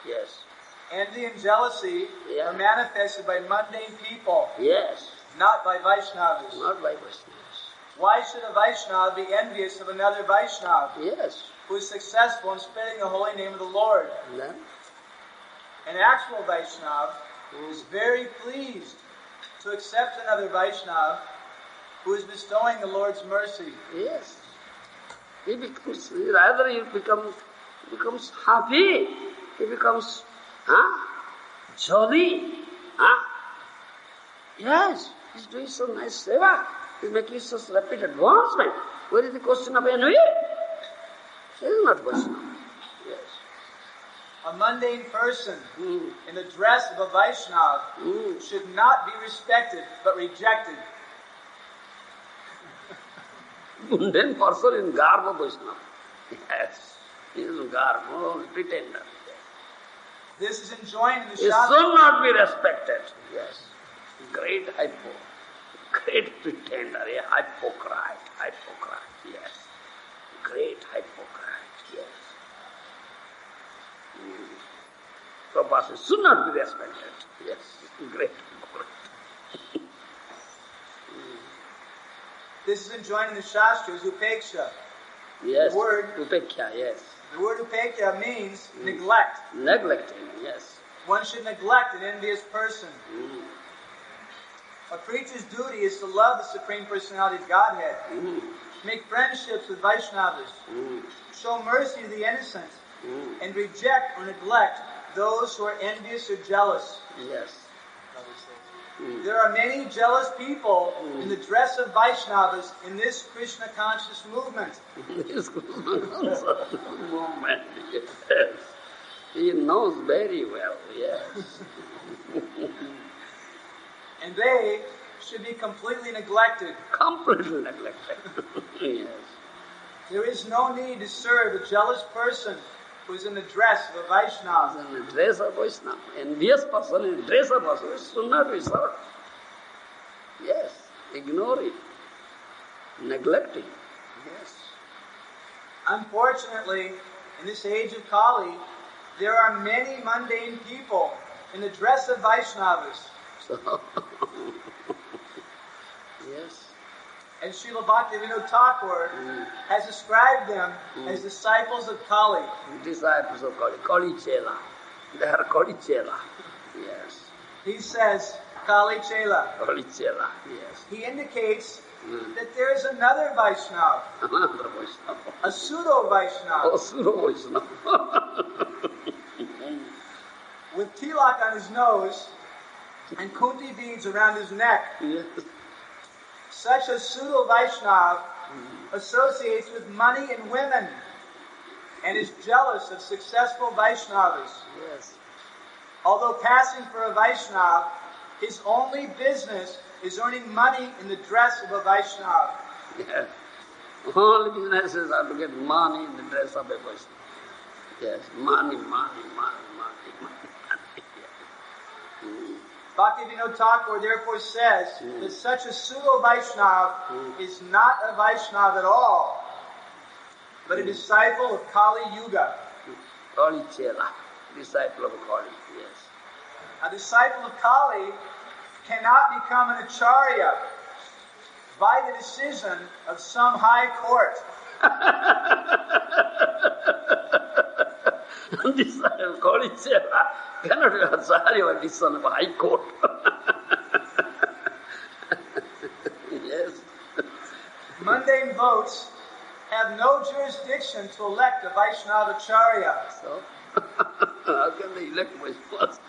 Yes. Envy and jealousy are manifested by mundane people. Yes. Not by Vaishnavas. Not by Vaishnavas. Why should a Vaishnava be envious of another Vaishnava? Yes. Who is successful in spreading the holy name of the Lord? Then? An actual Vaishnava is very pleased to accept another Vaishnava who is bestowing the Lord's mercy. Yes. He becomes happy he becomes jolly. Yes, he's doing so nice seva. He's making such rapid advancement. Where is the question of envy? It is not Vaishnava. Yes. A mundane person in the dress of a Vaishnava should not be respected but rejected. Mundane person in garb of Vaishnava. Yes, he is garb, pretender. This is enjoined in the He Shastra. should not be respected. Yes. Great great pretender, a hypocrite, yes. Great hypocrite, yes. Prabhupada should not be respected. Yes, great hypocrite. This is enjoined in the Shastras, upeksha. Yes, The word upeksha, yes. The word upeksha means neglect. Neglecting, yes. One should neglect an envious person. A preacher's duty is to love the Supreme Personality of Godhead, make friendships with Vaishnavas, show mercy to the innocent, and reject or neglect those who are envious or jealous. Yes. There are many jealous people in the dress of Vaishnavas in this Krishna conscious movement. This Krishna conscious movement, yes. He knows very well, yes. And they should be completely neglected. Completely neglected. Yes. There is no need to serve a jealous person who is in the dress of a Vaishnava. In the dress of Vaishnava. Envious person in the dress of Vaishnava should not be served. Yes. Ignoring. Neglecting. Yes. Unfortunately, in this age of Kali, there are many mundane people in the dress of Vaishnavas. So, yes. And Srila Bhaktivinoda Thakur has described them as disciples of Kali. Disciples of Kali. Kali Chela. They are Kali Chela. Yes. He says, Kali Chela. Kali Chela. Yes. He indicates that there is another Vaishnava. Another Vaishnava. A pseudo-Vaishnava. Oh, pseudo-Vaishnava. With tilak on his nose and kunti beads around his neck. Yes. Such a pseudo-Vaishnava associates with money and women and is jealous of successful Vaishnavas. Yes. Although passing for a Vaishnava, his only business is earning money in the dress of a Vaishnava. Yes. All businesses are to get money in the dress of a Vaishnava. Yes. Money. Bhaktivinoda Thakur therefore says that such a pseudo-Vaishnava is not a Vaishnava at all, but a disciple of Kali Yuga. Kali Chela, disciple of Kali, yes. A disciple of Kali cannot become an acharya by the decision of some high court. Disciple of Kali Chela cannot be acharya by decision of high court. Yes. Mundane votes have no jurisdiction to elect a Vaishnava acharya. So, how can they elect Vaishnavas?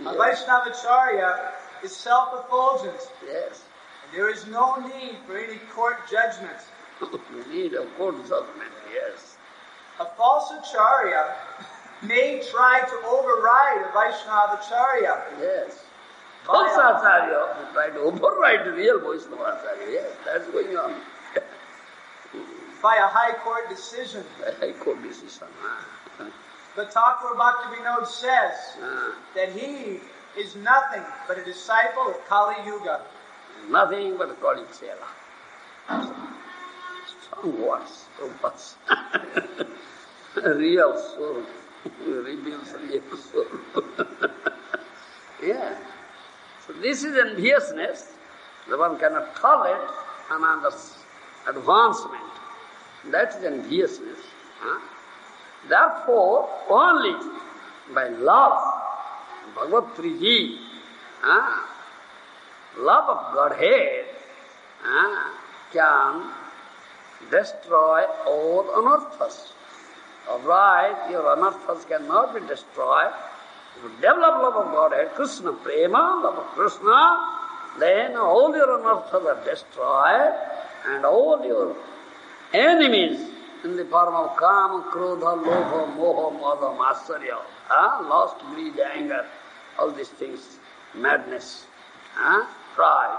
A Vaishnava acharya is self-effulgent. Yes. And there is no need for any court judgment. We need a court judgment, yes. A false acharya may try to override a Vaishnava acharya. Yes. False acharya try to override the real Vaishnava acharya. Yes, that's going on. By a high court decision. High court decision. But Thakur Bhaktivinoda says that he is nothing but a disciple of Kali Yuga. Nothing but Kali Chela. Strong words, so much. Real soul. Reveals real soul. Yeah. So this is enviousness. The one cannot tolerate another's advancement. That is enviousness. Therefore, only by love, Bhagavad Priji, love of Godhead, can destroy all unearths. Alright, your anarthas cannot be destroyed. If you develop love of Godhead, Kṛṣṇa, Prema, love of Kṛṣṇa, then all your anarthas are destroyed and all your enemies in the form of Kāma, Krodha, Lobha, Moha, Mada, Matsarya, lust, greed, anger, all these things, madness, pride,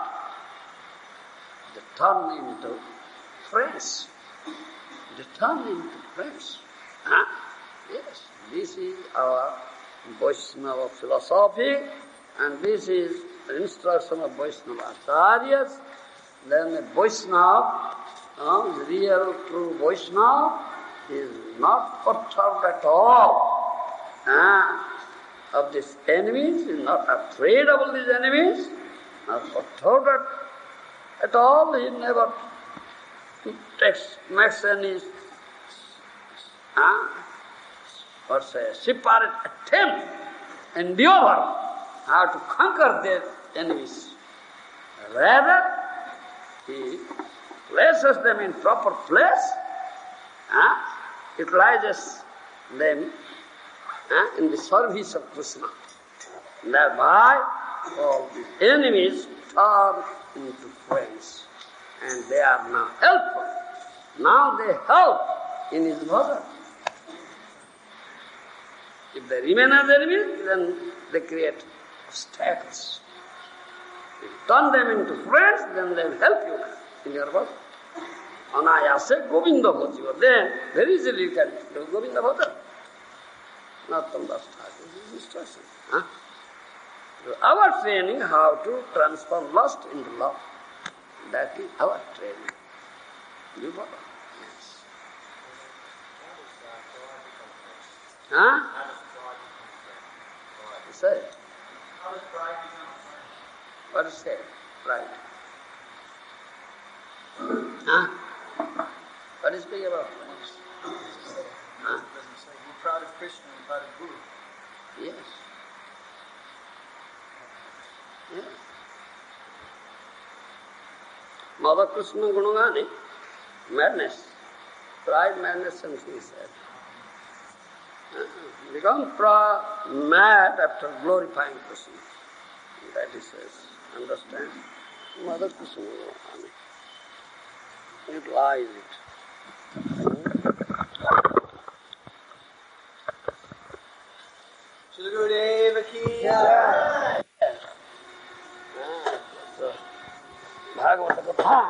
they turn into friends. They turn into friends. Yes, this is our Vaishnava philosophy, and this is the instruction of Vaishnava acharyas. Then the Vaishnava, real true Vaishnava, is not perturbed at all of these enemies, is not afraid of all these enemies, not perturbed at all. He never makes any separate attempt, endeavor how to conquer their enemies. Rather, he places them in proper place, utilizes them in the service of Kṛṣṇa. Thereby, all the enemies turn into friends, and they are now helpful. Now they help in his bhajan. If they remain as enemies, then they create obstacles. If you turn them into friends, then they will help you in your bhajan. Anayase Govinda bhajan. Then very easily you can do Govinda bhajan. Not from the start. This is instruction. Our training, how to transform lust into love. That is our training. You follow? Yes. Say. What is say? Pride. What is speaking about? Be proud of Krishna and proud of Guru. Yes. Yes. Mother Kṛṣṇa Gunagani, madness, pride, madness, and he said. Become mad after glorifying Kṛṣṇa. That he says. Understand? Mother Kṛṣṇa Gunagani. Utilize it. Shri Gurudeva ki jai. Bhagavata Katha,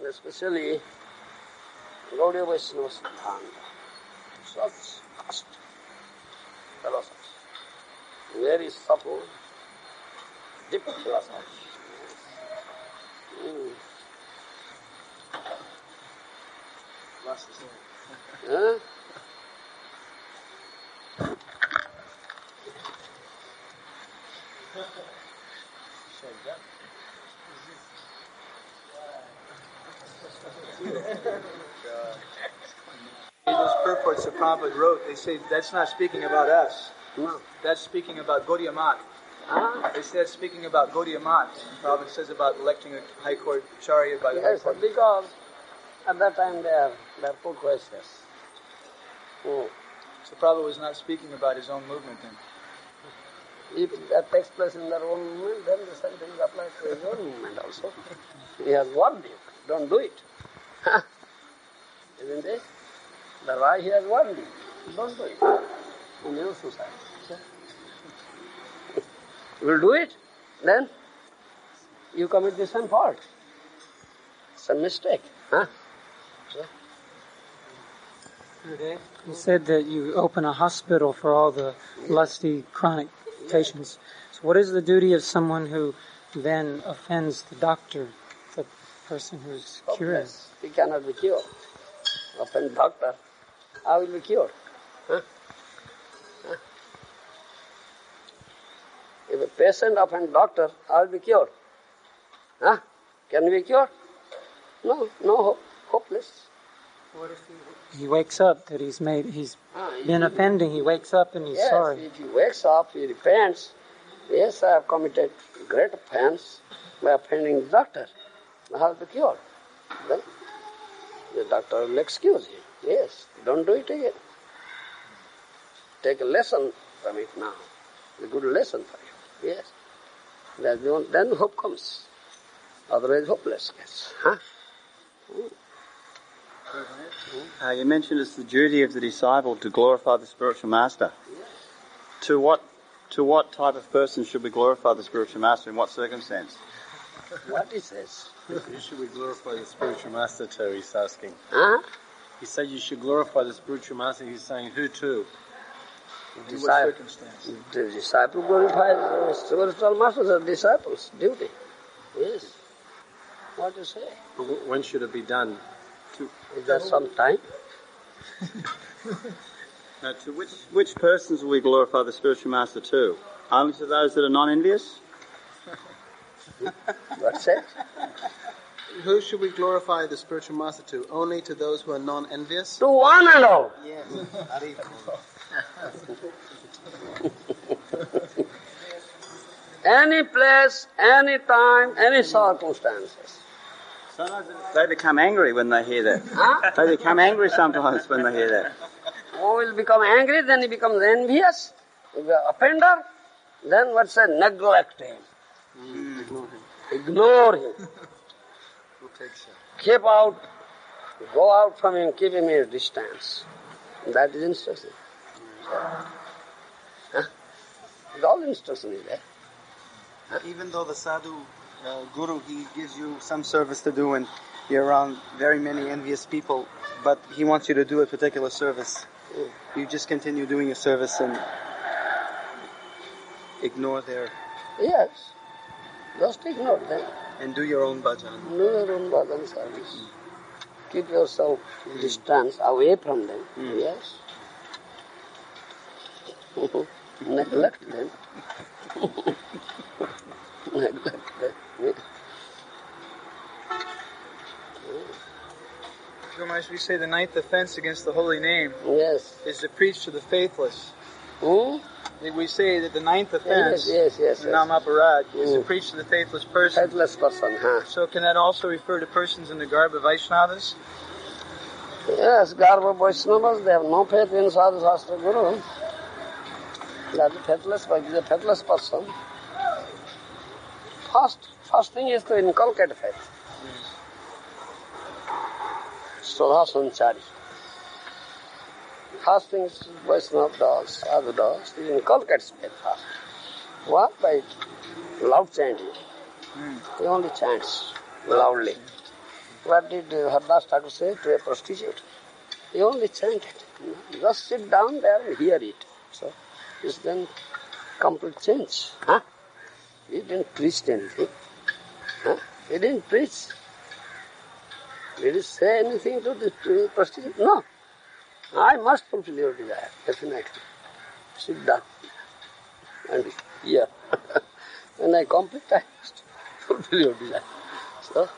especially Gaudiya Vaishnava Siddhanta, such vast philosophy, very subtle, deep philosophy. Those purports that Prabhupada wrote, they say that's not speaking about us. No. That's speaking about Gaudiya Math. They say it's speaking about Gaudiya Math. Prabhupada says about electing a High Court chariot by the High Yes, Court. because at that time they are poor questions. So Prabhupada was not speaking about his own movement then. If that takes place in their own movement, then the same thing applies to his own movement also. He has warned you, don't do it. Isn't it? The why he has warned you, don't do it. In your society. You will do it, then you commit the same fault. It's a mistake. You said that you open a hospital for all the lusty chronic patients. So what is the duty of someone who then offends the doctor, the person who's cured? He cannot be cured. Offend doctor, I will be cured. If a patient offend doctor, I will be cured. Can we be cured? No hope. Hopeless. What if he wakes up that he's been offending, he wakes up and he's sorry? If he wakes up, he repents. Yes, I have committed great offense by offending the doctor. I have to be cured. Then the doctor will excuse him. Yes, don't do it again. take a lesson from it now. It's a good lesson for you. Yes. Then hope comes. Otherwise hopelessness. Huh? You mentioned it's the duty of the disciple to glorify the spiritual master. Yes. To what type of person should we glorify the spiritual master? In what circumstance? What he says? Who should we glorify the spiritual master to, he's asking. Huh? He said you should glorify the spiritual master, he's saying who to? In what circumstance? The disciple glorifies the spiritual master, the disciples' duty. Yes. What do you say? When should it be done? Is there some time? Now, to which persons will we glorify the spiritual master to? Only to those that are non-envious? What's that? Who should we glorify the spiritual master to? Only to those who are non-envious? To one and all. Yes. Any place, any time, any circumstances. Sometimes they become angry when they hear that. Huh? They become angry sometimes when they hear that. Who will become angry, then he becomes envious, offender, then what's that? Neglect him. Ignore him. Go out from him, keep him at a distance. That is instruction. Huh? All instruction is there. Even though the sadhu, guru, he gives you some service to do and you're around very many envious people, but he wants you to do a particular service. You just continue doing your service and ignore their... Yes. Just ignore them. And do your own bhajan. Do your own bhajan service. Keep yourself distance, away from them. Yes. Neglect them. Neglect them. Maharaj, we say the ninth offense against the holy name Yes. is to preach to the faithless. Hmm? We say that the ninth offense, Yes. Namaparad, is to preach to the faithless person. Faithless person, huh? So can that also refer to persons in the garb of Vaishnavas? Yes, Garba Vaishnavas, they have no faith in Sadhu Shastra Guru. That is faithless, but he is a faithless person. First thing is to inculcate faith. Sudha Sanchari. First thing Vaishnava does, Sadhu does, he inculcates faith first. What? By loud chanting. He only chants loudly. What did Haridas Thakur say to a prostitute? He only chanted. Just sit down there and hear it. So it's then complete change. Huh? He didn't preach anything. Huh? He didn't preach. Did he say anything to the prostitute? No. I must fulfill your desire, definitely. Sit down and hear. When I complete, I must fulfill your desire. So,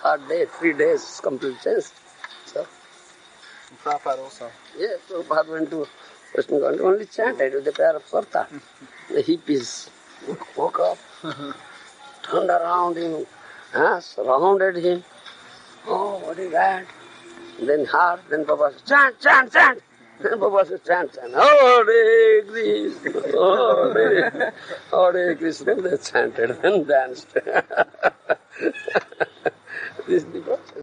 third day, 3 days, complete change. So, Prabhupada also. yeah, Prabhupada went to Western country, only chanted with a pair of sarta. The hippies woke up, turned around him, surrounded him. Oh, what is that? Then heard, then Baba said, chant. Then Baba said, chant. Hare Krishna, Hare Krishna. They chanted and danced. These people